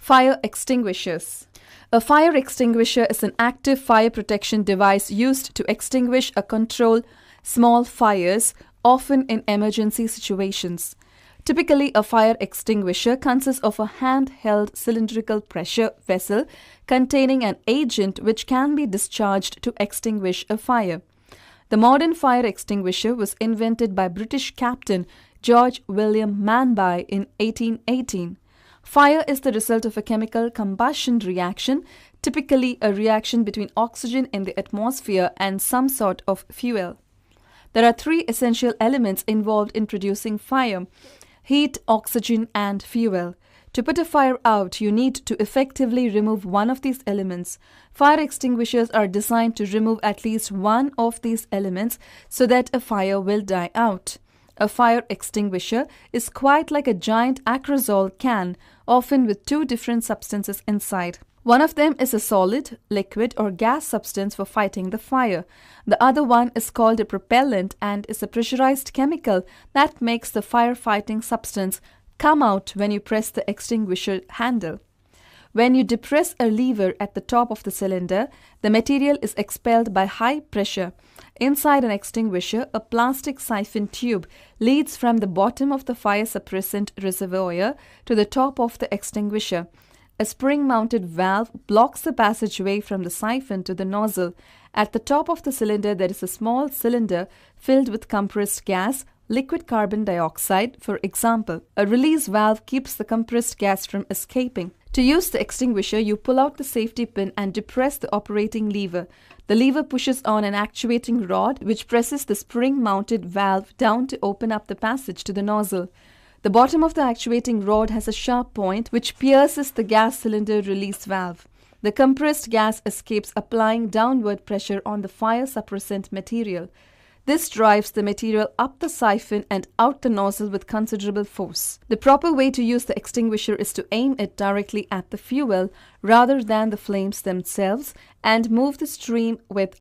Fire extinguishers. A fire extinguisher is an active fire protection device used to extinguish or control small fires, often in emergency situations. Typically, a fire extinguisher consists of a hand-held cylindrical pressure vessel containing an agent which can be discharged to extinguish a fire. The modern fire extinguisher was invented by British Captain George William Manby in 1818. Fire is the result of a chemical combustion reaction, typically a reaction between oxygen in the atmosphere and some sort of fuel. There are three essential elements involved in producing fire: heat, oxygen, and fuel. To put a fire out, you need to effectively remove one of these elements. Fire extinguishers are designed to remove at least one of these elements so that a fire will die out. A fire extinguisher is quite like a giant aerosol can, often with two different substances inside. One of them is a solid, liquid, or gas substance for fighting the fire. The other one is called a propellant and is a pressurized chemical that makes the firefighting substance come out when you press the extinguisher handle. When you depress a lever at the top of the cylinder, the material is expelled by high pressure. Inside an extinguisher, a plastic siphon tube leads from the bottom of the fire suppressant reservoir to the top of the extinguisher. A spring-mounted valve blocks the passageway from the siphon to the nozzle. At the top of the cylinder, there is a small cylinder filled with compressed gas, liquid carbon dioxide, for example. A release valve keeps the compressed gas from escaping. To use the extinguisher, you pull out the safety pin and depress the operating lever. The lever pushes on an actuating rod which presses the spring-mounted valve down to open up the passage to the nozzle. The bottom of the actuating rod has a sharp point which pierces the gas cylinder release valve. The compressed gas escapes, applying downward pressure on the fire suppressant material. This drives the material up the siphon and out the nozzle with considerable force. The proper way to use the extinguisher is to aim it directly at the fuel rather than the flames themselves and move the stream with